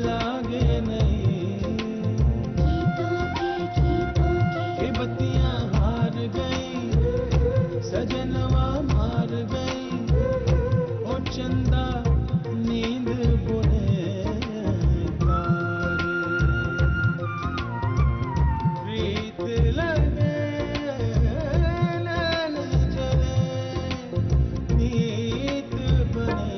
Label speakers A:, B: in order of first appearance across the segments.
A: लागे नहीं, ये बत्तियां हार गई, सजनवा मार गई, ओ चंदा नींद बुने तारे, प्रीत लगे नैन जले, नीत बने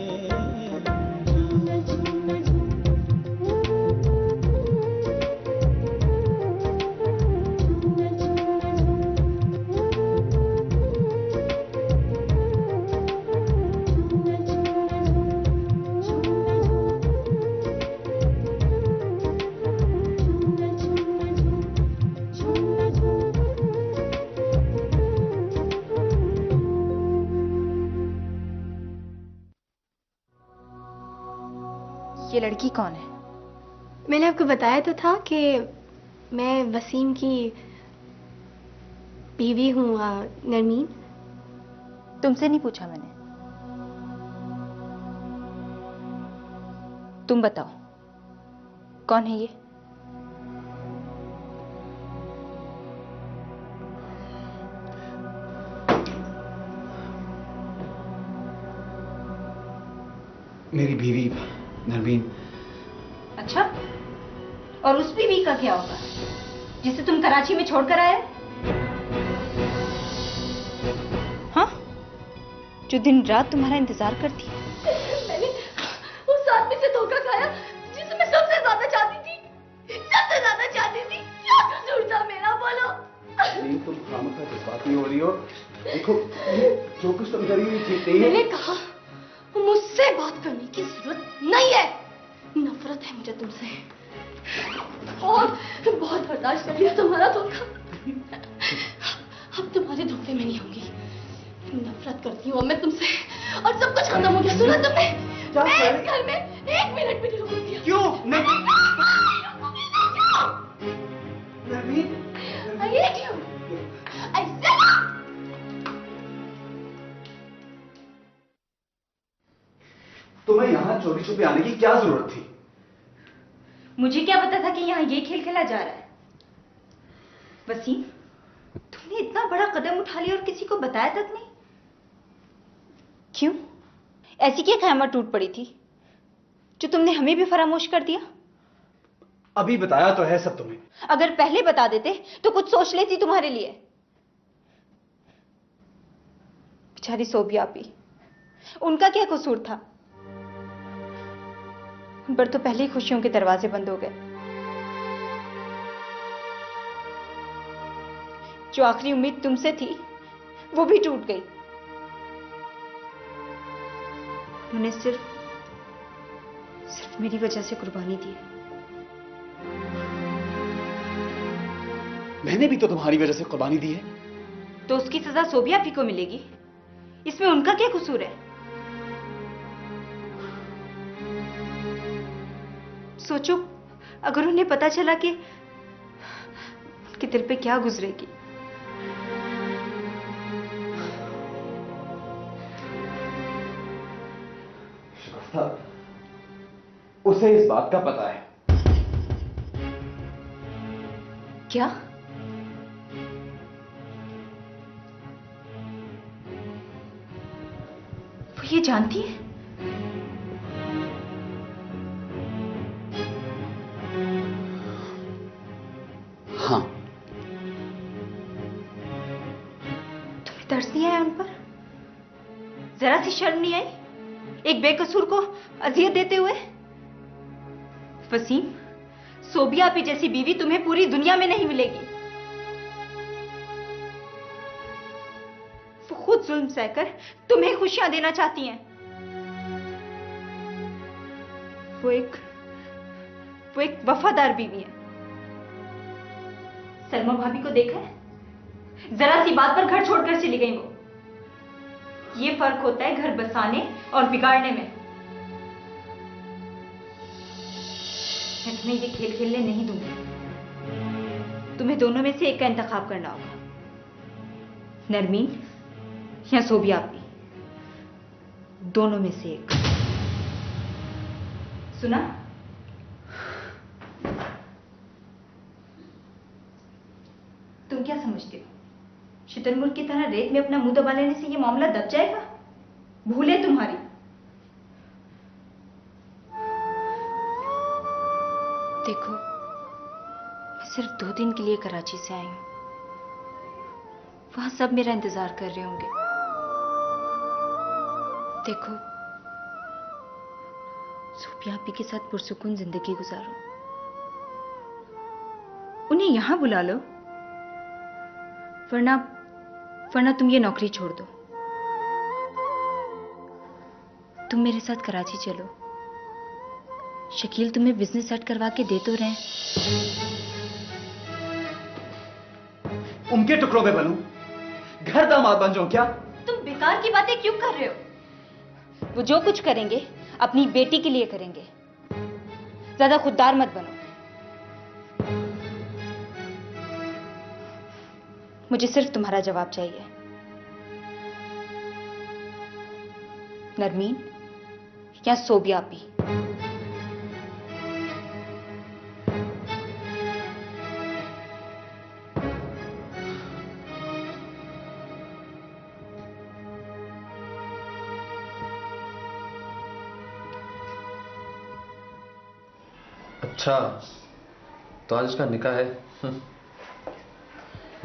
B: ये लड़की कौन है?
C: मैंने आपको बताया तो था कि मैं वसीम की बीवी हूँ, नरमीन।
B: तुमसे नहीं पूछा मैंने। तुम बताओ कौन है ये?
D: मेरी बीवी नरमीन।
B: अच्छा, और उस बीवी का क्या होगा जिसे तुम कराची में छोड़कर आए? हाँ, जो दिन रात तुम्हारा इंतजार करती है।
C: मैंने उस आदमी से धोखा खाया जिसे मैं सबसे ज्यादा चाहती थी, सबसे ज्यादा चाहती थी। क्या कसूर था मेरा, बोलो?
D: नहीं, तुम खामखा जज्बात नहीं हो रही हो। देखो, जो कुछ तुम करी हुई ठीक नहीं है।
C: मैंने कहा मुझसे बात करने की जरूरत नहीं है, नफरत है मुझे तुमसे, और बहुत बर्दाश्त कर लिया तुम्हारा धोखा। अब तुम्हारे धोखे में नहीं होगी। नफरत करती हूँ मैं तुमसे, और सब कुछ खत्म हो गया। सुना तुमने? मैं इस घर में 1 मिनट भी नहीं रुकूंगी।
D: क्यों? नहीं। तुम्हें यहाँ चोरी छुपे आने की क्या जरूरत थी?
B: मुझे क्या पता था कि यहाँ ये खेल खेला जा रहा है। वसीम, तुमने इतना बड़ा कदम उठा लिया और किसी को बताया तक नहीं। क्यों? ऐसी क्या क़यामत टूट पड़ी थी जो तुमने हमें भी फरामोश कर दिया?
D: अभी बताया तो है सब तुम्हें।
B: अगर पहले बता देते तो कुछ सोच लेती तुम्हारे लिए। बेचारी सोबिया भी, उनका क्या कसूर था? उन पर तो पहले ही खुशियों के दरवाजे बंद हो गए। जो आखिरी उम्मीद तुमसे थी वो भी टूट गई। उन्हें सिर्फ मेरी वजह से कुर्बानी दी है।
D: मैंने भी तो तुम्हारी वजह से कुर्बानी दी है।
B: तो उसकी सजा सोबिया भी को मिलेगी। इसमें उनका क्या कसूर है? सोचो, अगर उन्हें पता चला कि उनके दिल पे क्या गुजरेगी।
D: उसे इस बात का पता है।
B: क्या? वो ये जानती है?
D: हाँ।
B: तुम्हें तरस नहीं आया उन पर? जरा सी शर्म नहीं आई एक बेकसूर को अजियत देते हुए? वसीम, सोबिया आपी जैसी बीवी तुम्हें पूरी दुनिया में नहीं मिलेगी। वो खुद जुल्म सहकर तुम्हें खुशियां देना चाहती हैं। वो एक वफादार बीवी है। सलमा भाभी को देखा है? जरा सी बात पर घर छोड़कर चली गई वो। ये फर्क होता है घर बसाने और बिगाड़ने में। मैं तुम्हें ये खेल खेलने नहीं दूंगी। तुम्हें दोनों में से एक का इंतखाब करना होगा, नरमीन या सोबिया आपी, दोनों में से एक। सुना? क्या समझते हो? शुतुरमुर्ग की तरह रेत में अपना मुंह दबा लेने से ये मामला दब जाएगा? भूल है तुम्हारी। देखो, मैं सिर्फ 2 दिन के लिए कराची से आई हूं। वहां सब मेरा इंतजार कर रहे होंगे। देखो, सूफिया आपी के साथ पुरसुकून जिंदगी गुजारो। उन्हें यहां बुला लो, वरना तुम ये नौकरी छोड़ दो। तुम मेरे साथ कराची चलो। शकील तुम्हें बिजनेस सेट करवा के दे तो रहे।
D: उनके टुकड़ों पे बनूं, घर दामाद बन जाऊं क्या?
B: तुम बेकार की बातें क्यों कर रहे हो? वो जो कुछ करेंगे अपनी बेटी के लिए करेंगे। ज्यादा खुददार मत बनो। मुझे सिर्फ तुम्हारा जवाब चाहिए। नरमीन या सोबिया आपी?
E: अच्छा, तो आज उसका निकाह है।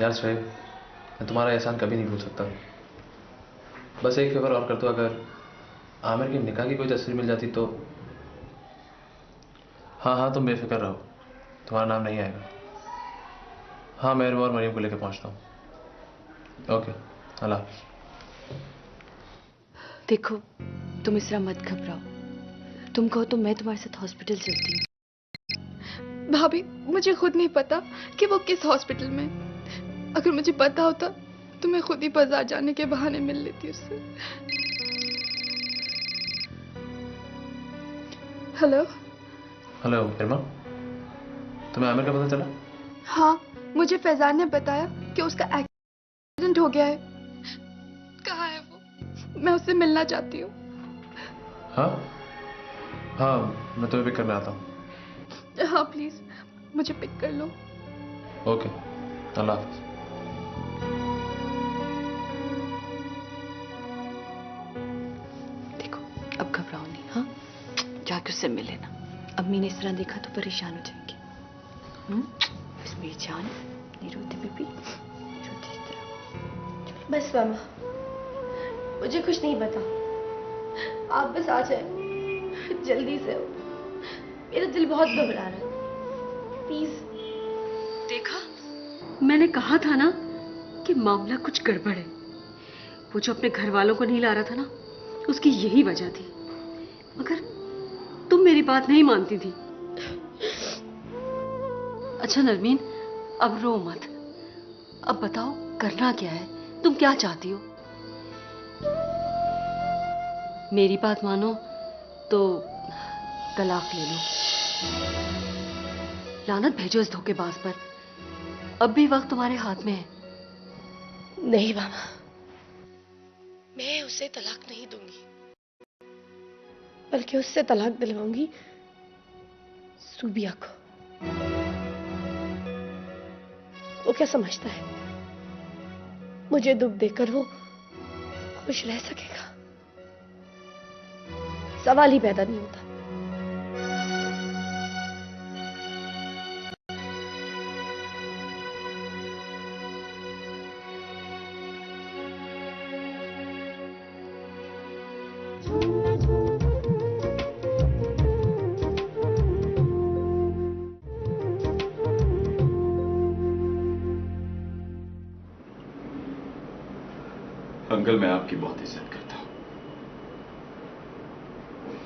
E: यार शोएब, मैं तुम्हारा एहसान कभी नहीं भूल सकता। बस एक फेवर और कर दो, अगर आमिर के निकाह की कोई तस्वीर मिल जाती तो। हाँ, तुम बेफिक्र रहो, तुम्हारा नाम नहीं आएगा। हाँ, मैं और मरियम को लेकर पहुंचता हूँ। ओके, अल्लाह हाफ़िज़।
C: देखो, तुम इस तरह मत घबराओ। तुम कहो तो मैं तुम्हारे साथ हॉस्पिटल चलती हूँ। भाभी, मुझे खुद नहीं पता कि वो किस हॉस्पिटल में। अगर मुझे पता होता तो मैं खुद ही बाजार जाने के बहाने मिल लेती उससे। हेलो
E: इरमा, तुम्हें आमिर का पता चला?
C: हाँ, मुझे फैजान ने बताया कि उसका एक्सीडेंट हो गया है। कहाँ है वो? मैं उससे मिलना चाहती हूँ।
E: हाँ, मैं तुम्हें पिक करने आता हूँ।
C: हाँ प्लीज, मुझे पिक कर लो।
E: ओके, अल्लाह हाफ़िज़।
C: देखो, अब घबराओ नहीं। हाँ, जाके उससे मिल लेना। अम्मी ने इस तरह देखा तो परेशान हो जाएंगी। बस मेरी जान, नहीं रोती बीबी, रोती इस तरह। बस मामा, मुझे कुछ नहीं पता। आप बस आ जाए जल्दी से। मेरा दिल बहुत घबरा रहा है, प्लीज।
F: देखा, मैंने कहा था ना कि मामला कुछ गड़बड़ है। वो जो अपने घर वालों को नहीं ला रहा था ना, उसकी यही वजह थी। मगर तुम मेरी बात नहीं मानती थी। अच्छा नरमीन, अब रो मत। अब बताओ करना क्या है, तुम क्या चाहती हो? मेरी बात मानो तो तलाक ले लो। लानत भेजो इस धोखेबाज पर। अब भी वक्त तुम्हारे हाथ में है।
C: नहीं मामा, मैं उसे तलाक नहीं दूंगी, बल्कि उससे तलाक दिलवाऊंगी सूबिया को। वो क्या समझता है मुझे दुख देकर वो खुश रह सकेगा? सवाल ही पैदा नहीं होता।
G: अंकल, मैं आपकी बहुत इज्जत करता हूं।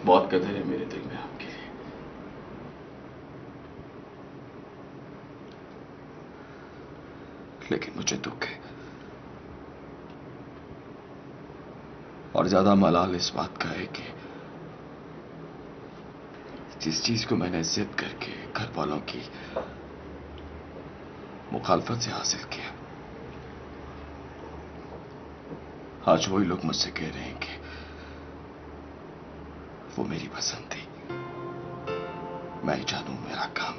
G: बहुत कदर है मेरे दिल में आपके लिए। लेकिन मुझे दुख है, और ज्यादा मलाल इस बात का है कि जिस चीज को मैंने जिद करके घर वालों की मुखालफत से हासिल किया, आज वही लोग मुझसे कह रहे हैं कि वो मेरी पसंद थी। मैं ही जानूं मेरा काम।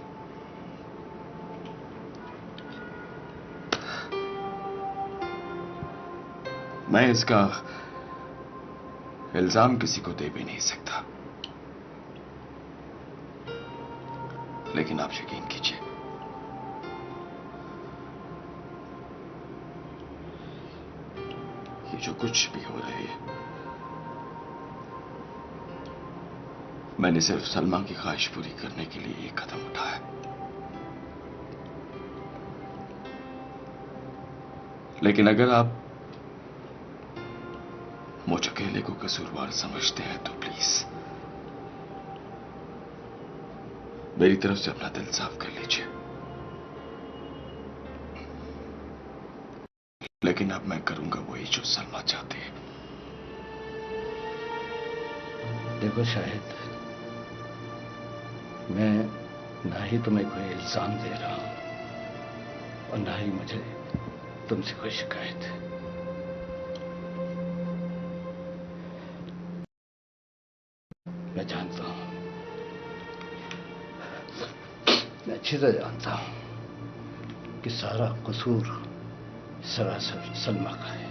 G: मैं इसका इल्जाम किसी को दे भी नहीं सकता, लेकिन आप यकीन कीजिए, ये जो कुछ भी हो रहा है, मैंने सिर्फ सलमा की ख्वाहिश पूरी करने के लिए एक कदम उठाया। लेकिन अगर आप मुझ अकेले को कसूरवार समझते हैं तो प्लीज मेरी तरफ से अपना दिल साफ कर लीजिए। लेकिन अब मैं करूंगा वही जो सलमा चाहती है।
H: देखो शाहिद, मैं ना ही तुम्हें कोई इल्जाम दे रहा हूं और ना ही मुझे तुमसे कोई शिकायत है। मैं जानता हूं, मैं अच्छी तरह जानता हूं कि सारा कसूर सरासर सलमा का है।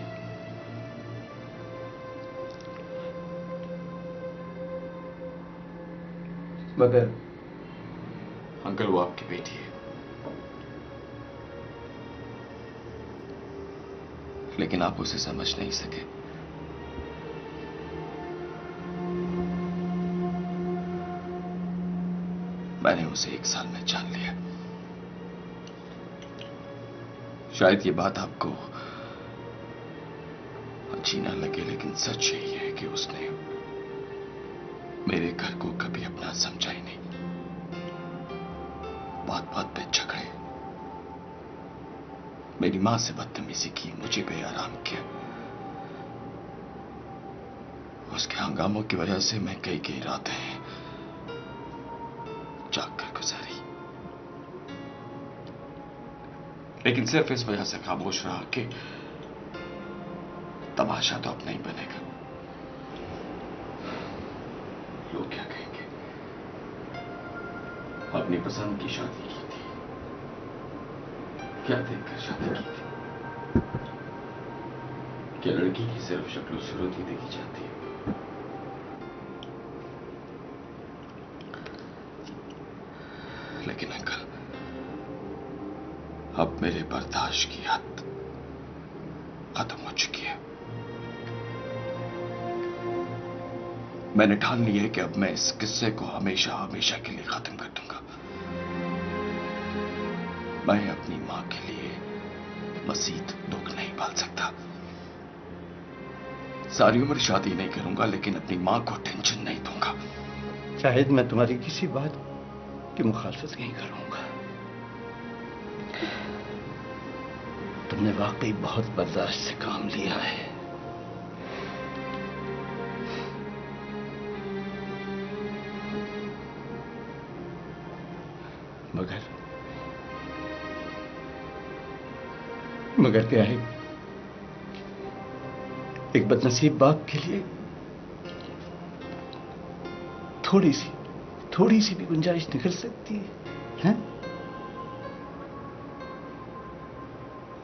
G: मगर अंकल, वो आपकी बेटी है, लेकिन आप उसे समझ नहीं सके। मैंने उसे 1 साल में जान लिया। शायद ये बात आपको अच्छी ना लगे, लेकिन सच यही है कि उसने मेरे घर को कभी अपना समझा ही नहीं। बात बात पे झगड़े, मेरी मां से बदतमीजी की, मुझे बेआराम किया। उसके हंगामों की वजह से मैं कई रातें जाग कर गुजारी, लेकिन सिर्फ इस वजह से खामोश रहा कि तमाशा तो अब नहीं बनेगा। लोग क्या कहेंगे? अपनी पसंद की शादी की थी, क्या देखकर शादी की थी? क्या लड़की की सिर्फ शक्ल सूरत ही देखी जाती है? लेकिन अंकल, अब मेरे बर्दाश्त की हद खत्म हो चुकी है। मैंने ठान लिया है कि अब मैं इस किस्से को हमेशा हमेशा के लिए खत्म कर दूंगा। मैं अपनी मां के लिए मजीद दुख नहीं पाल सकता। सारी उम्र शादी नहीं करूंगा, लेकिन अपनी मां को टेंशन नहीं दूंगा।
H: शाहिद, मैं तुम्हारी किसी बात की मुखालफत नहीं करूंगा। तुमने वाकई बहुत बर्दाश्त से काम लिया है। मगर क्या है, एक बदनसीब बाप के लिए थोड़ी सी भी गुंजाइश निकल सकती है?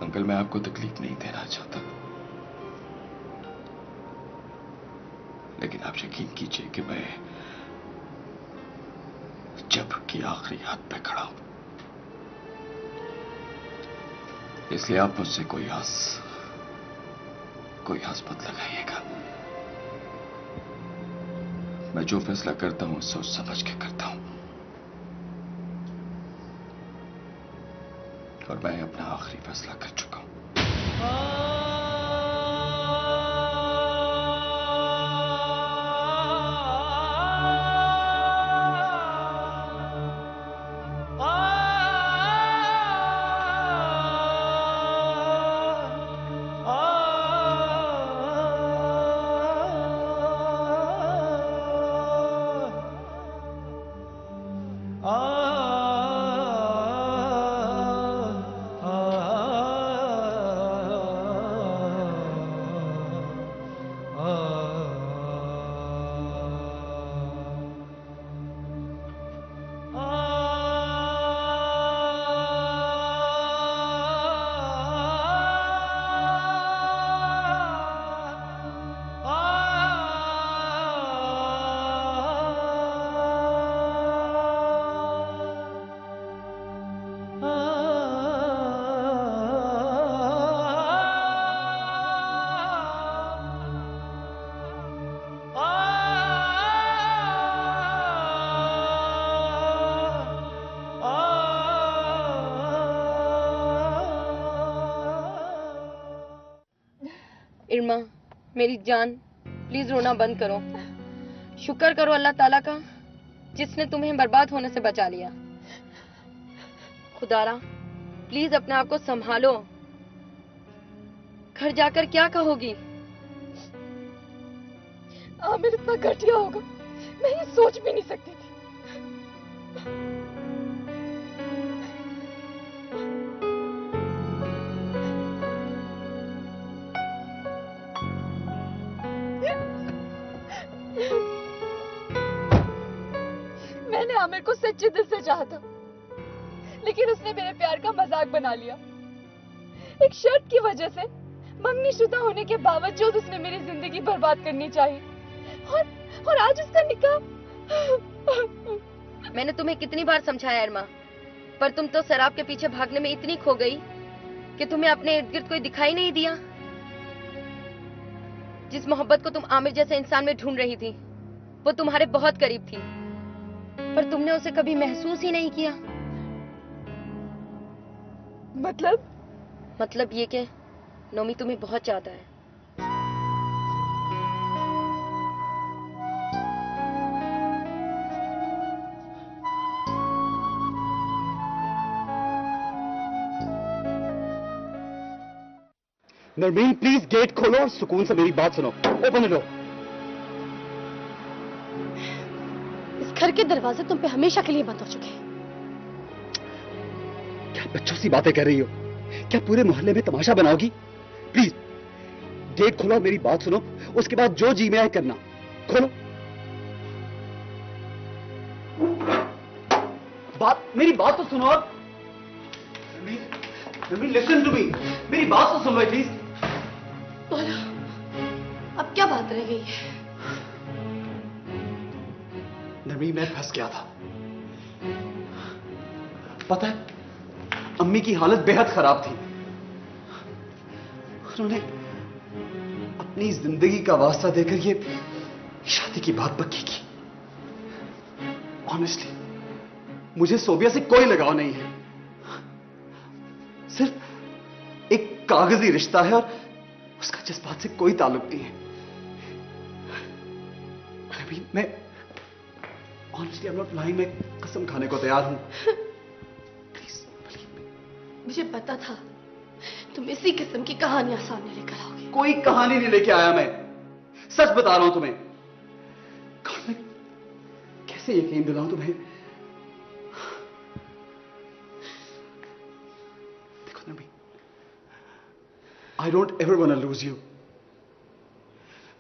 G: अंकल, मैं आपको तकलीफ नहीं देना चाहता, लेकिन आप यकीन कीजिए कि मैं जब की आखिरी हाथ पे खड़ा हूं, इसलिए आप मुझसे कोई आस मत लगाइएगा। मैं जो फैसला करता हूं सोच समझ के करता हूं, और मैं अपना आखिरी फैसला कर चुका हूं।
I: इरमा, मेरी जान, प्लीज रोना बंद करो। शुक्र करो अल्लाह ताला का जिसने तुम्हें बर्बाद होने से बचा लिया। खुदारा प्लीज अपने आप को संभालो। घर जाकर क्या कहोगी? आमिर इतना घटिया होगा मैं ये सोच भी नहीं सकती थी। मैंने आमिर को सच्चे दिल से चाहा था, लेकिन उसने मेरे प्यार का मजाक बना लिया। एक शर्त की वजह से मंगनीशुदा होने के बावजूद उसने मेरी जिंदगी बर्बाद करनी चाहिए, और आज उसका निकाह। मैंने तुम्हें कितनी बार समझाया इरमा, पर तुम तो शराब के पीछे भागने में इतनी खो गई कि तुम्हें अपने इर्द गिर्द कोई दिखाई नहीं दिया। जिस मोहब्बत को तुम आमिर जैसे इंसान में ढूंढ रही थी वो तुम्हारे बहुत करीब थी, पर तुमने उसे कभी महसूस ही नहीं किया। मतलब ये कि नोमी तुम्हें बहुत चाहता है।
D: नरमीन प्लीज गेट खोलो और सुकून से मेरी बात सुनो। Open it.
I: इस घर के दरवाजे तुम पे हमेशा के लिए बंद हो चुके हैं।
D: क्या बच्चों सी बातें कह रही हो? क्या पूरे मोहल्ले में तमाशा बनाओगी? प्लीज गेट खोलो, मेरी बात सुनो, उसके बाद जो जी में आए करना। खोलो। मेरी बात तो सुनो। नरमीन लिसन टू मी, मेरी बात तो सुन लो प्लीज।
I: बोलो, अब क्या बात रह गई है?
D: नरमीन मैं फंस गया था। पता है अम्मी की हालत बेहद खराब थी। उन्होंने अपनी जिंदगी का वास्ता देकर ये शादी की बात पक्की की। ऑनेस्टली मुझे सोबिया से कोई लगाव नहीं है, सिर्फ एक कागजी रिश्ता है और उसका जज्बात से कोई ताल्लुक नहीं है। अभी मैं honestly I am not lying, मैं कसम खाने को तैयार हूं।
I: मुझे पता था तुम इसी किस्म की कहानियां सामने लेकर आओगे।
D: कोई कहानी नहीं लेके आया मैं, सच बता रहा हूं तुम्हें। मैं कैसे यकीन दिलाऊं तुम्हें? देखो Nabi, I don't ever want to lose you.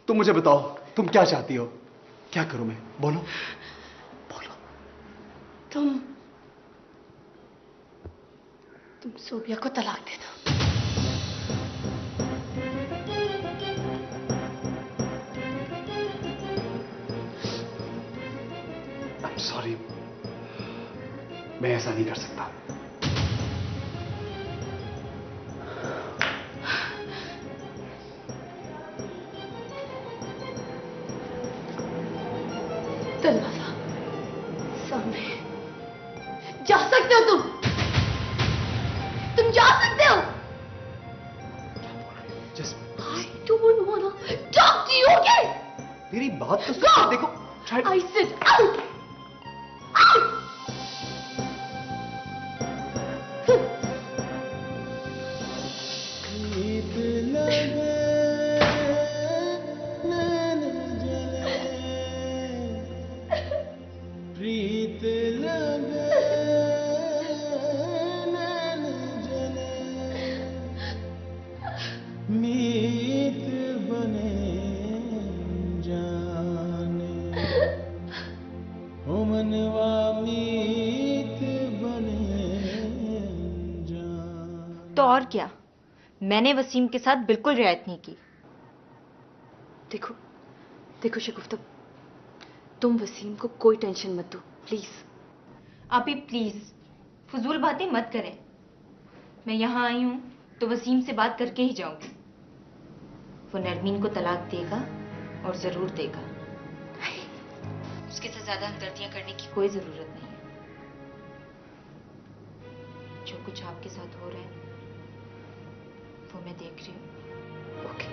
D: तुम मुझे बताओ तुम क्या चाहती हो? क्या करूं मैं? बोलो बोलो।
I: तुम सोबिया को तलाक दे दो।
D: I'm sorry, मैं ऐसा नहीं कर सकता।
I: दरवाजा सामने, जा सकते हो तुम जा सकते हो। I don't wanna talk to you again.
D: मेरी बात तो सुनो। देखो
I: I said out. Out.
A: प्रीत लगे नैन जले, प्रीत लगे नैन जले, मीत बने जाने, ओ मनवा मीत बने जाने।
B: तो और क्या, मैंने वसीम के साथ बिल्कुल रियायत नहीं की।
C: देखो देखो शगुफ्ता, तुम वसीम को कोई टेंशन मत दो प्लीज।
B: आप ही प्लीज फजूल बातें मत करें। मैं यहाँ आई हूँ तो वसीम से बात करके ही जाऊंगी। वो नरमीन को तलाक देगा और जरूर देगा। उसके साथ ज्यादा हमदर्दियां करने की कोई जरूरत नहीं है। जो कुछ आपके साथ हो रहा है वो मैं देख रही हूँ।
C: ओके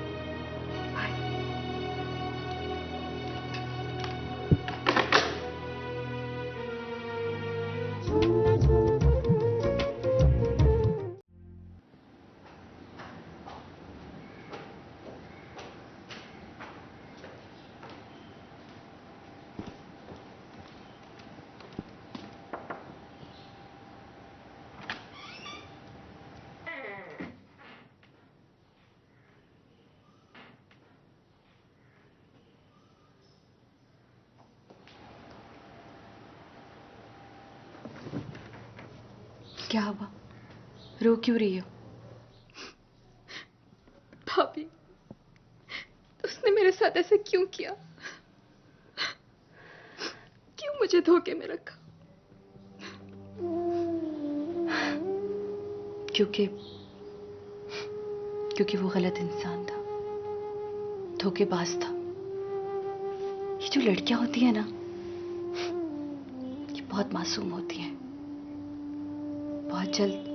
C: क्या हुआ? रो क्यों रही हो?
I: भाभी, उसने मेरे साथ ऐसे क्यों किया? क्यों मुझे धोखे में रखा?
C: क्योंकि वो गलत इंसान था, धोखेबाज था। ये जो लड़कियां होती है ना, ये बहुत मासूम होती हैं, बहुत जल्द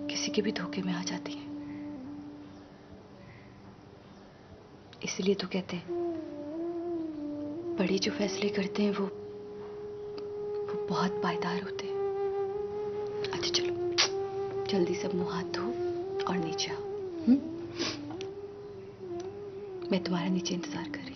C: किसी के भी धोखे में आ जाती हैं। इसलिए तो कहते हैं बड़े जो फैसले करते हैं वो बहुत पायदार होते हैं। अच्छा चलो, जल्दी से मुंह हाथ धो और नीचे आओ। मैं तुम्हारा नीचे इंतजार कर रही हूँ।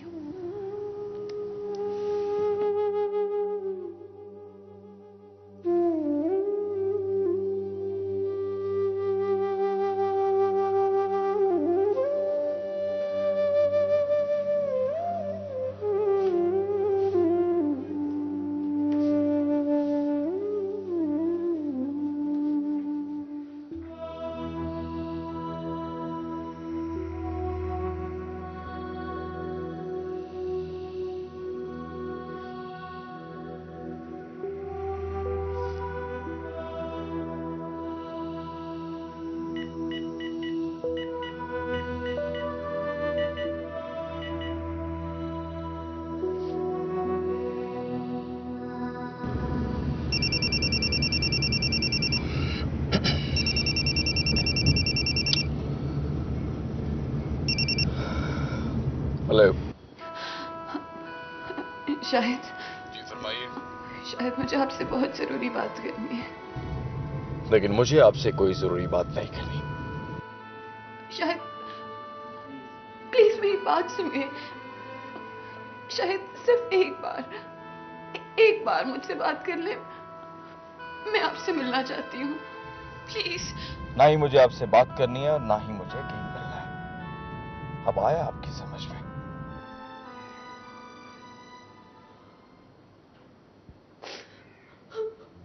G: हेलो।
I: शायद
G: जी फरमाइए।
I: शायद मुझे आपसे बहुत जरूरी बात करनी है।
G: लेकिन मुझे आपसे कोई जरूरी बात नहीं करनी।
I: शायद प्लीज मेरी बात सुनिए। शायद सिर्फ एक बार मुझसे बात कर ले। मैं आपसे मिलना चाहती हूँ, प्लीज।
G: ना ही मुझे आपसे बात करनी है और ना ही मुझे कहीं मिलना है। अब आया आपकी समझ में?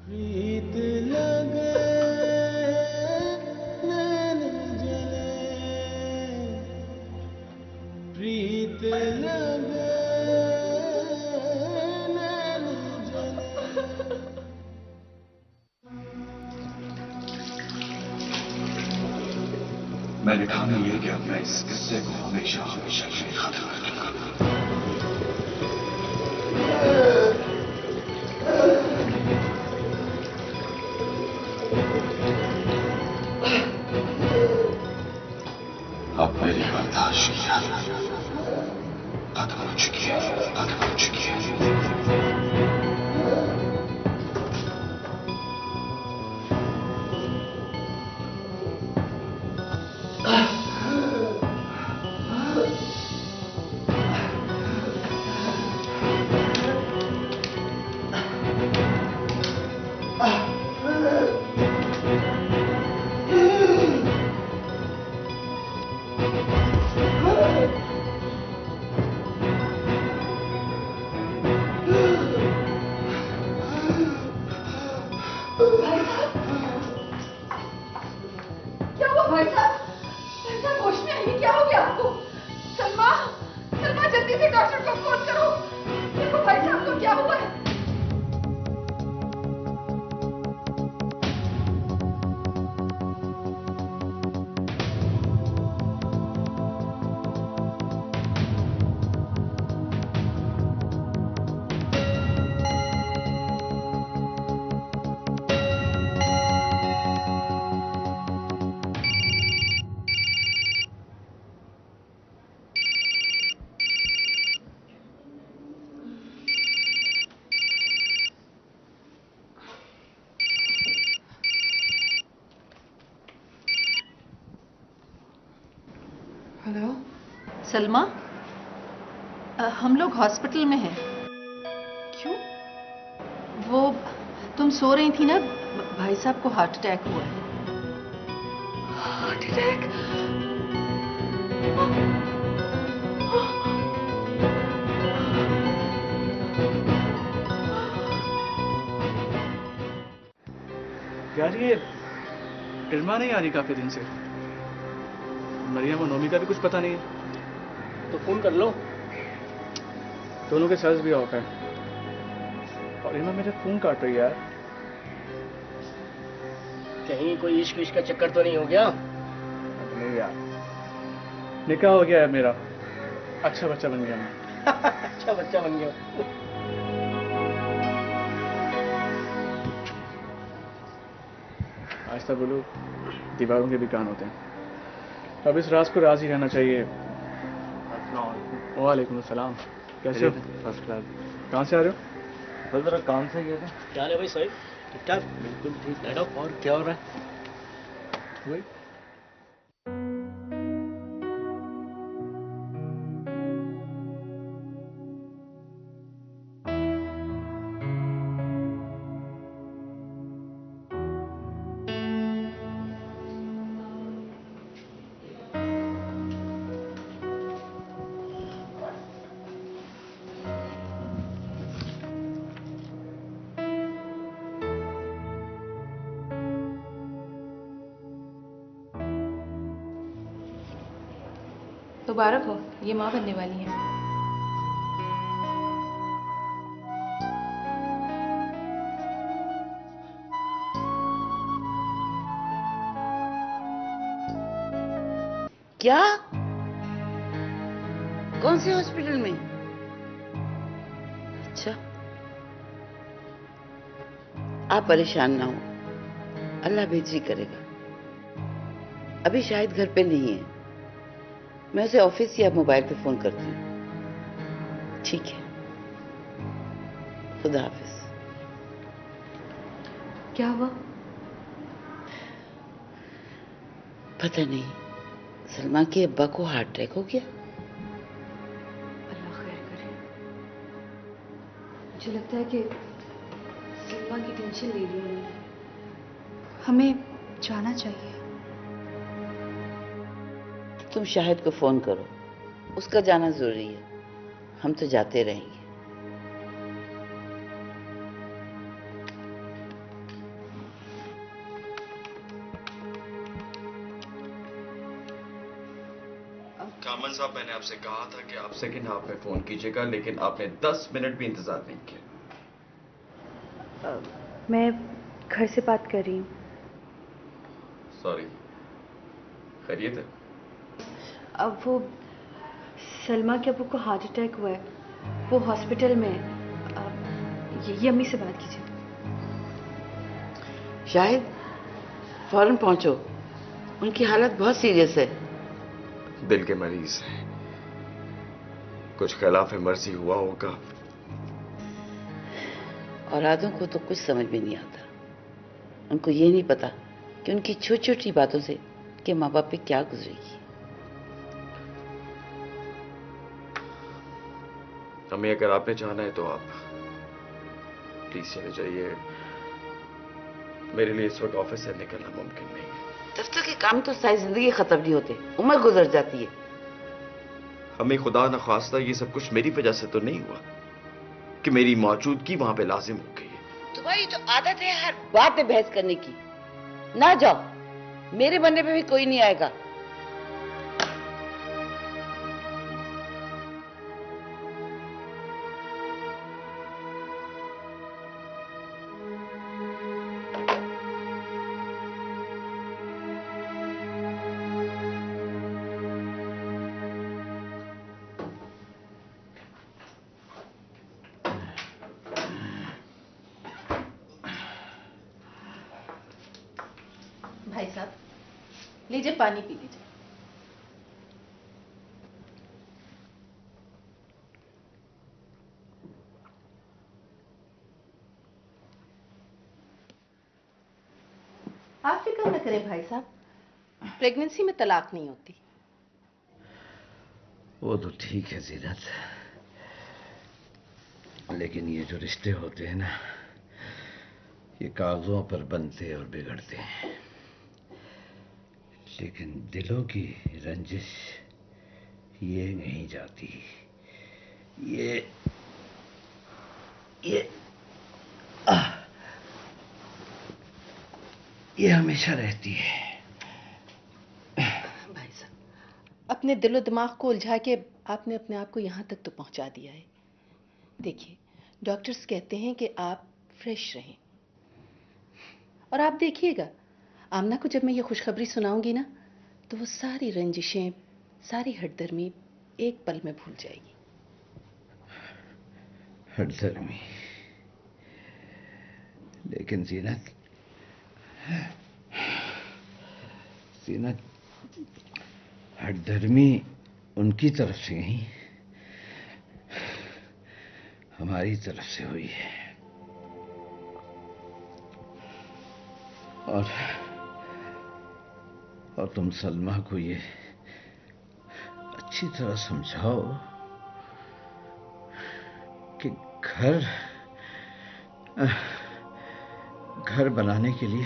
A: प्रीत लगे नैन जले, प्रीत लगे नैन जले।
G: मैंने ठान लिया है कि अब मैं इस किस्से को हमेशा हमेशा के लिए खत्म कर दूंगा। अब मेरी बर्दाश्त की हद खत्म हो चुकी है, खत्म हो चुकी है।
C: सलमा, हम लोग हॉस्पिटल में हैं।
F: क्यों?
C: वो तुम सो रही थी ना, भाई साहब को हार्ट अटैक हुआ है।
F: Heart attack?
J: यार ये इल्मा नहीं आ रही काफी दिन से। मरियम और नोमी का भी कुछ पता नहीं है। तो फोन कर लो। दोनों के सर्च भी ऑफ है और इल्मा मेरे फोन काट रही है यार।
H: कहीं कोई इश्क विश्क का चक्कर तो नहीं हो गया?
J: नहीं यार, निकाह हो गया है मेरा। अच्छा बच्चा बन गया मैं।
H: अच्छा बच्चा बन गया।
J: आज तक बोलो दीवारों के भी कान होते हैं। अब इस राज को राज ही रहना चाहिए। वालेकुम अस्सलाम। कैसे हो?
H: First class.
J: कहाँ से आ रहे हो?
H: बस जरा काम से गया था। क्या है भाई सोहेब? ठीक ठाक? बिल्कुल ठीक। मैडम और क्या हो रहा है?
J: वही
C: मुबारक हो, ये माँ बनने वाली है।
K: क्या? कौन से हॉस्पिटल में? अच्छा, आप परेशान ना हो, अल्लाह बेहतरी करेगा। अभी शायद घर पे नहीं है, मैं उसे ऑफिस या मोबाइल पे फोन करती हूँ। ठीक है, खुदा हाफिज।
F: क्या हुआ?
K: पता नहीं, सलमा के अब्बा को हार्ट अटैक हो गया।
F: अल्लाह खैर करे। मुझे लगता है कि सलमा की टेंशन ले ली उन्होंने।
B: हमें जाना चाहिए।
K: तुम शाहिद को फोन करो, उसका जाना जरूरी है। हम तो जाते रहेंगे।
G: कामन साहब, मैंने आपसे कहा था कि आप सेकंड हाफ में फोन कीजिएगा, लेकिन आपने 10 मिनट भी इंतजार नहीं किया।
B: मैं घर से बात कर रही हूँ।
G: सॉरी, खैरियत है?
B: अब वो सलमा के अब्बू को हार्ट अटैक हुआ है, वो हॉस्पिटल में है। ये अम्मी से बात कीजिए।
K: शाहिद, फौरन पहुंचो, उनकी हालत बहुत सीरियस है।
G: दिल के मरीज हैं, कुछ खिलाफ मर्जी हुआ होगा।
K: औलादों को तो कुछ समझ में नहीं आता। उनको ये नहीं पता कि उनकी छोटी छोटी बातों से कि माँ बाप पे क्या गुजरेगी।
G: हमें अगर आपने चाहना है तो आप प्लीज चले जाइए। मेरे लिए इस वक्त ऑफिस से निकलना मुमकिन नहीं है।
K: दफ्तर के काम तो सारी जिंदगी खत्म नहीं होते, उम्र गुजर जाती है।
G: हमें खुदा न खास्ता ये सब कुछ मेरी वजह से तो नहीं हुआ कि मेरी मौजूदगी वहां पे लाजिम हो गई है।
K: तुम्हारी तो आदत है हर बात पे बहस करने की। ना जाओ, मेरे बनने पे भी कोई नहीं आएगा।
C: भाई साहब, लीजिए पानी पी लीजिए। आप फिक्र न करें भाई साहब, प्रेगनेंसी में तलाक नहीं होती।
H: वो तो ठीक है जीनत, लेकिन ये जो रिश्ते होते हैं ना, ये कागजों पर बनते और बिगड़ते हैं, लेकिन दिलों की रंजिश ये नहीं जाती। ये आह, ये हमेशा रहती है।
L: भाई साहब, अपने दिलो दिमाग को उलझा के आपने अपने आप को यहाँ तक तो पहुँचा दिया है। देखिए, डॉक्टर्स कहते हैं कि आप फ्रेश रहें, और आप देखिएगा आमना को जब मैं ये खुशखबरी सुनाऊंगी ना, तो वो सारी रंजिशें, सारी हठधर्मी एक पल में भूल जाएगी।
H: हठधर्मी? लेकिन जीनत, जीनत, हठधर्मी उनकी तरफ से नहीं, हमारी तरफ से हुई है। और तुम सलमा को ये अच्छी तरह समझाओ कि घर बनाने के लिए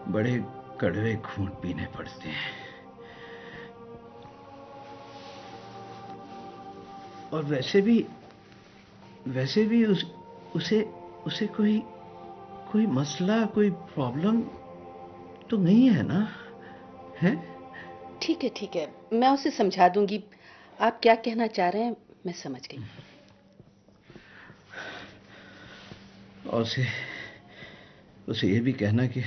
H: बड़े कड़वे घूंट पीने पड़ते हैं, और वैसे भी उसे कोई मसला, कोई प्रॉब्लम तो नहीं है ना? है?
L: ठीक है, मैं उसे समझा दूंगी। आप क्या कहना चाह रहे हैं मैं समझ गई।
H: और उसे ये भी कहना कि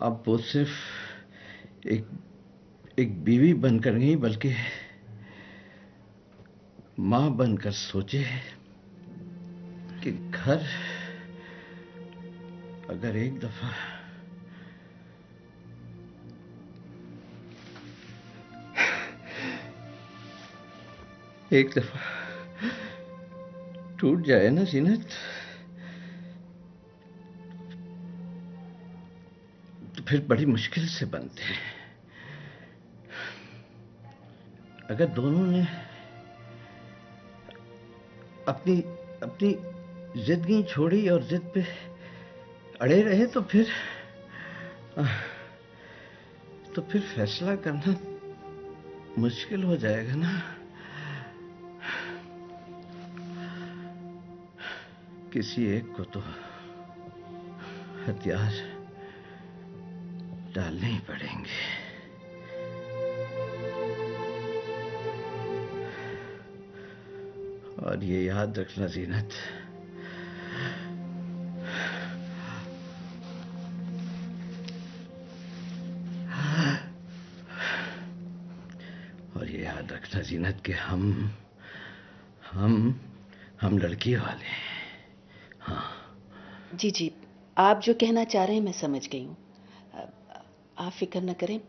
H: अब वो सिर्फ एक बीवी बनकर नहीं, बल्कि मां बनकर सोचे कि घर अगर एक दफा टूट जाए ना जीनत, तो फिर बड़ी मुश्किल से बनते हैं। अगर दोनों ने अपनी जिद नहीं छोड़ी और जिद पे अड़े रहे, तो फिर फैसला करना मुश्किल हो जाएगा ना। किसी एक को तो हथियार डालने ही पड़ेंगे। और ये याद रखना जीनत, जीनत कि हम लड़की वाले हैं। हाँ
L: जी, आप जो कहना चाह रहे हैं मैं समझ गई हूँ। आप फिक्र न करें,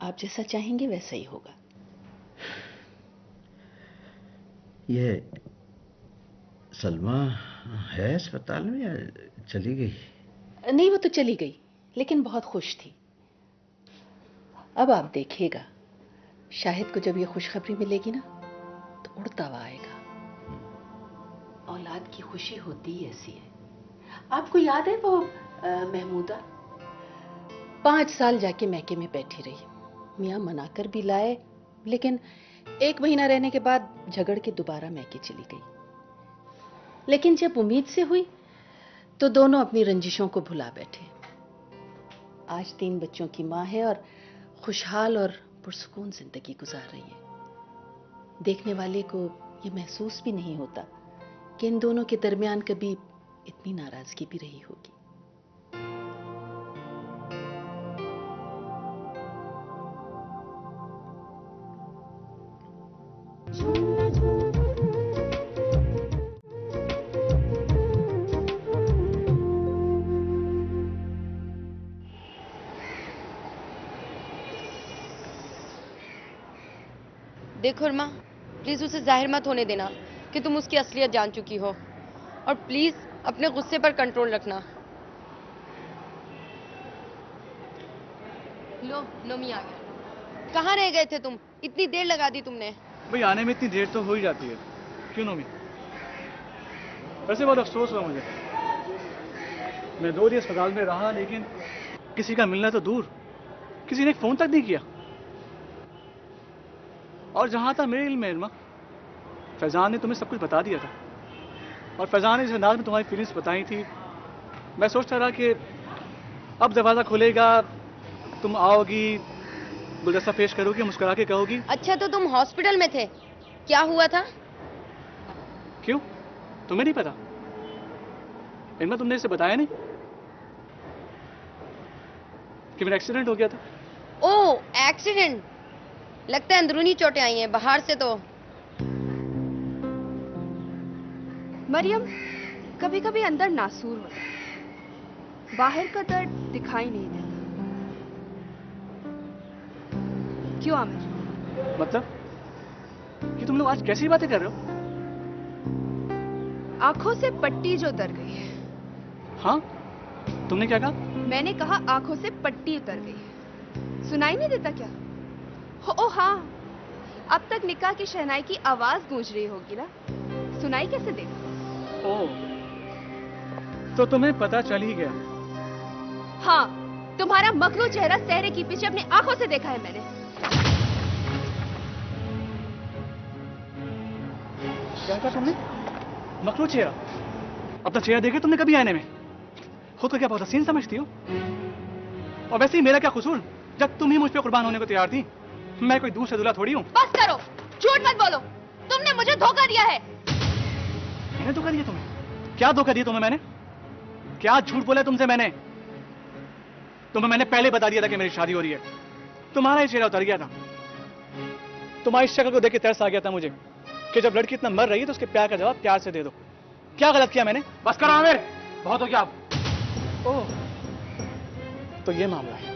L: आप जैसा चाहेंगे वैसा ही होगा।
H: ये सलमा है अस्पताल में या चली गई?
L: नहीं, वो तो चली गई, लेकिन बहुत खुश थी। अब आप देखिएगा, शाहिद को जब ये खुशखबरी मिलेगी ना, तो उड़ता हुआ आएगा। औलाद की खुशी होती ही ऐसी है। आपको याद है वो महमूदा 5 साल जाके मैके में बैठी रही, मियाँ मनाकर भी लाए, लेकिन 1 महीना रहने के बाद झगड़ के दोबारा मैके चली गई। लेकिन जब उम्मीद से हुई तो दोनों अपनी रंजिशों को भुला बैठे। आज 3 बच्चों की माँ है और खुशहाल और पुरसुकून जिंदगी गुजार रही है। देखने वाले को ये महसूस भी नहीं होता कि इन दोनों के दरमियान कभी इतनी नाराजगी भी रही होगी।
M: देखो उर्मा, प्लीज उसे जाहिर मत होने देना कि तुम उसकी असलियत जान चुकी हो, और प्लीज अपने गुस्से पर कंट्रोल रखना। लो नोमी आ गया। कहाँ रह गए थे तुम? इतनी देर लगा दी तुमने।
J: भाई आने में इतनी देर तो हो ही जाती है। क्यों नोमी? वैसे बहुत अफसोस हुआ मुझे। मैं 2 दिन अस्पताल में रहा लेकिन किसी का मिलना तो दूर, किसी ने फोन तक नहीं किया। और जहां था मेरे इल्म में इल्मा, फैजान ने तुम्हें सब कुछ बता दिया था। और फैजान ने जिस अंदाज में तुम्हारी फीलिंग्स बताई थी, मैं सोचता रहा कि अब दरवाजा खुलेगा, तुम आओगी, गुलदस्ता पेश करोगी, मुस्कुरा के कहोगी।
M: अच्छा तो तुम हॉस्पिटल में थे, क्या हुआ था?
J: क्यों, तुम्हें नहीं पता? इल्मा तुमने इसे बताया नहीं कि मेरा एक्सीडेंट हो गया था?
M: ओह एक्सीडेंट, लगता है अंदरूनी चोटें आई हैं, बाहर से तो।
I: मरियम, कभी कभी अंदर नासूर होता है, बाहर का दर्द दिखाई नहीं देता। क्यों आमिर?
J: मतलब कि तुम लोग आज कैसी बातें कर रहे हो?
I: आंखों से पट्टी जो उतर गई है।
J: हाँ, तुमने क्या कहा?
I: मैंने कहा आंखों से पट्टी उतर गई है। सुनाई नहीं देता क्या? ओ हाँ, अब तक निकाह की शहनाई की आवाज गूंज रही होगी ना, सुनाई कैसे देगा?
J: ओह, तो तुम्हें पता चल ही गया।
I: हाँ, तुम्हारा मखलू चेहरा सहरे के पीछे अपनी आंखों से देखा है मैंने।
J: क्या कहा तुमने? मखलू चेहरा? अपना चेहरा देखे तुमने कभी आईने में? खुद को क्या बहुत हसीन समझती हो? और वैसे ही मेरा क्या कसूर जब तुम ही मुझ पे कुर्बान होने को तैयार थी? मैं कोई दूसरा दूल्हा थोड़ी हूँ।
I: बस करो, झूठ मत बोलो, तुमने मुझे धोखा दिया है।
J: मैंने धोखा दिया तुम्हें? क्या धोखा दिया तुम्हें मैंने? क्या झूठ बोला तुमसे मैंने? तुम्हें मैंने पहले बता दिया था कि मेरी शादी हो रही है। तुम्हारा ही चेहरा उतर गया था। तुम्हारी शक्ल को देख के तरस आ गया था मुझे कि जब लड़की इतना मर रही है तो उसके प्यार का जवाब प्यार से दे दो। क्या गलत किया मैंने? बस करो आमिर, बहुत हो गया अब। ओह, तो ये मामला है।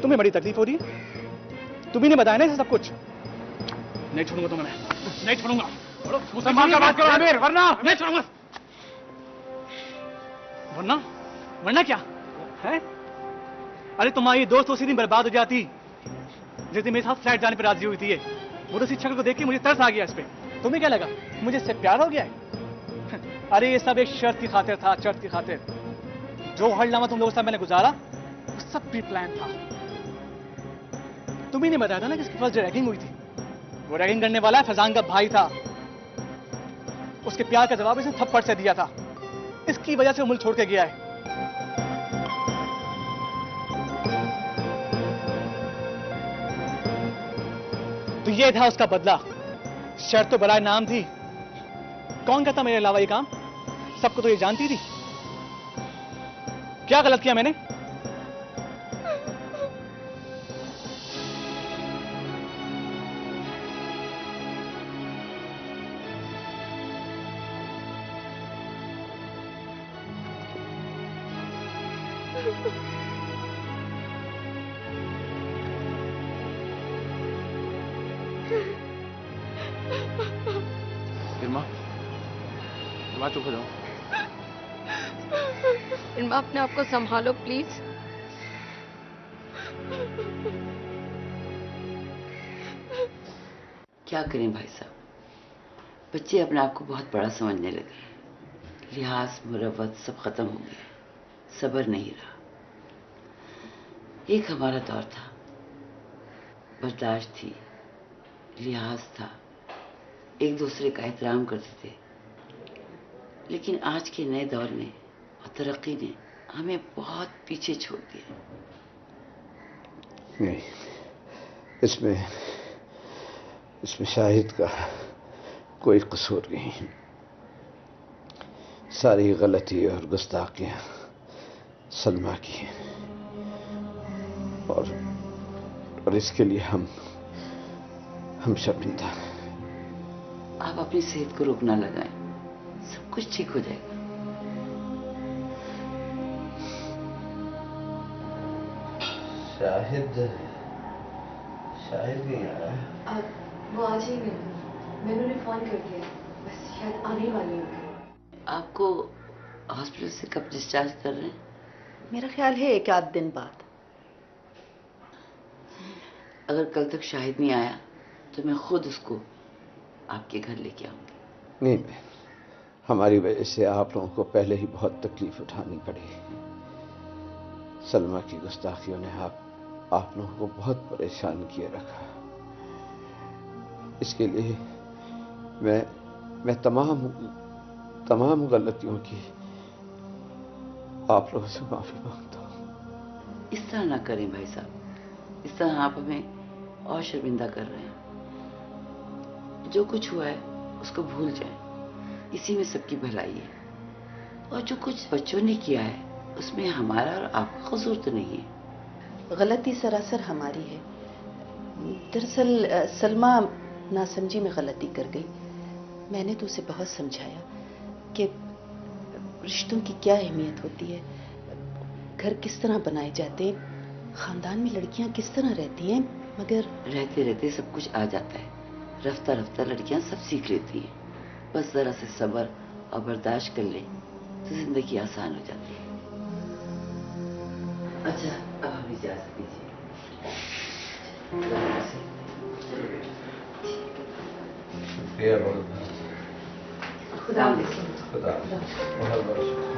J: तुम्हें बड़ी तकलीफ हो रही है? तुम्ही ने बताया ना इसे सब कुछ? नहीं छोड़ूंगा तुम्हें, मैं नहीं छोड़ूंगा। मुसलमान का बात करो आमिर, वरना नहीं छोड़ूंगा। वरना वरना क्या है? अरे तुम्हारी दोस्त उसी दिन बर्बाद हो जाती जिस दिन मेरे साथ फ्लैट जाने पर राजी हुई थी। ये वो तो शक्ल को देख के मुझे तरस आ गया इस पे। तुम्हें क्या लगा मुझे इससे प्यार हो गया है? अरे ये सब एक शर्त की खातिर था, शर्त की खातिर। जो हड़लामा तुम लोगों के साथ मैंने गुजारा वो सब प्री प्लान था। तुम्ही ने बताया था ना कि इसकी फर्स्ट रैगिंग हुई थी। वो रैगिंग करने वाला फैजान का भाई था। उसके प्यार का जवाब इसने थप्पड़ से दिया था। इसकी वजह से वो मुल्क छोड़ के गया है। तो ये था उसका बदला। शर्त तो बड़ा नाम थी। कौन करता मेरे अलावा ये काम? सबको तो ये जानती थी। क्या गलत किया मैंने? इल्मा चुप हो जाओ।
M: इल्मा अपने आप को संभालो प्लीज।
K: क्या करें भाई साहब, बच्चे अपने आप को बहुत बड़ा समझने लगे। लिहाज मुरव्वत सब खत्म हो गया, सब्र नहीं रहा। एक हमारा दौर था, बर्दाश्त थी, लिहाज था, एक दूसरे का एहतराम करते थे। लेकिन आज के नए दौर ने और तरक्की ने हमें बहुत पीछे छोड़ दिया।
H: नहीं, इसमें शाहिद का कोई कसूर नहीं। सारी गलती और गुस्ताखियां सलमा की हैं और इसके लिए हम शर्मिंदा हैं।
K: आप अपनी सेहत को रोक ना लगाएं, सब कुछ ठीक हो जाएगा।
H: शाहिद नहीं आया।
C: वो आज ही नहीं, मैंने उन्हें फोन कर दिया, बस शायद आने वाली होगी।
K: आपको हॉस्पिटल से कब डिस्चार्ज कर रहे हैं?
L: मेरा ख्याल है एक आध दिन बाद।
K: अगर कल तक शाहिद नहीं आया तो मैं खुद उसको आपके घर लेके आऊंगी।
H: नहीं बहन, हमारी वजह से आप लोगों को पहले ही बहुत तकलीफ उठानी पड़ी। सलमा की गुस्ताखियों ने आप लोगों को बहुत परेशान किए रखा। इसके लिए मैं तमाम गलतियों की आप लोगों से माफी मांगता हूँ।
K: इस तरह ना करें भाई साहब, इस तरह आप हमें और शर्मिंदा कर रहे हैं। जो कुछ हुआ है उसको भूल जाएं, इसी में सबकी भलाई है। और जो कुछ बच्चों ने किया है उसमें हमारा और आपका कसूर तो नहीं है।
L: गलती सरासर हमारी है। दरअसल सलमा नासमझी में गलती कर गई। मैंने तो उसे बहुत समझाया कि रिश्तों की क्या अहमियत होती है, घर किस तरह बनाए जाते हैं, खानदान में लड़कियां किस तरह रहती हैं, मगर
K: रहते रहते सब कुछ आ जाता है। रफ्ता रफ्ता लड़कियां सब सीख लेती हैं। बस जरा से सब्र और बर्दाश्त कर ले तो जिंदगी आसान हो जाती है। अच्छा, अब हमें इजाजत दीजिए।
H: शुक्रिया बहुत।
L: खुदा
H: खुदा बहुत बहुत शुक्रिया।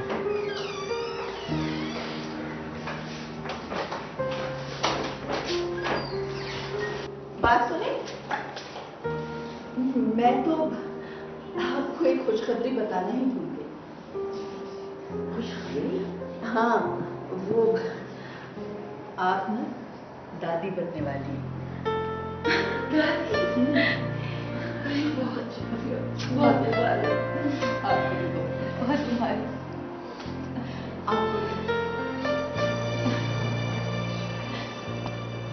L: बात सुने, मैं तो आपको एक खुशखबरी बताना ही भूल गई। खुशखबरी? हाँ, वो आप ना दादी बनने वाली हैं। दादी? बहुत शुक्रिया, बहुत मुबारक। आपको भी बहुत मुबारक। आपको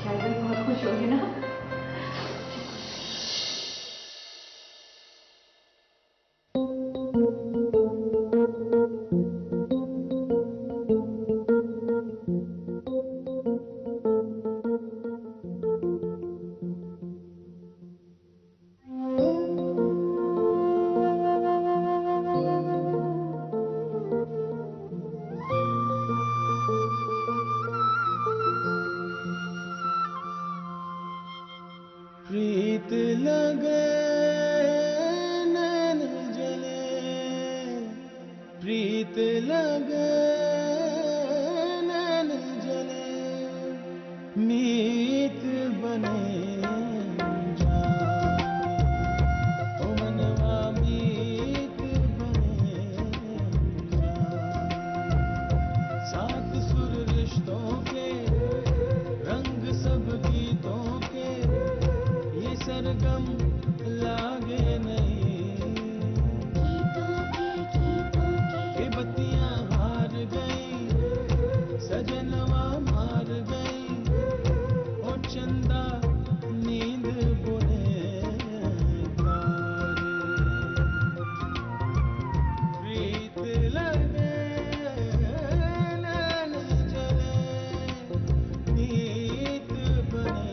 L: शायद बहुत खुश होगी ना।
A: प्रीत लगे नैन जले, प्रीत लगे नैन जले, मीत बने ओ मनवा मीत बने सात सुर रिश्तों के रंग सब गीतों के ये सरगम लागे नहीं। गीतों के बत्तियां हार गई, सजनवा मार गई, ओ चंदा नींद बोले तारे। प्रीत लगे नैन जले, नीत बने।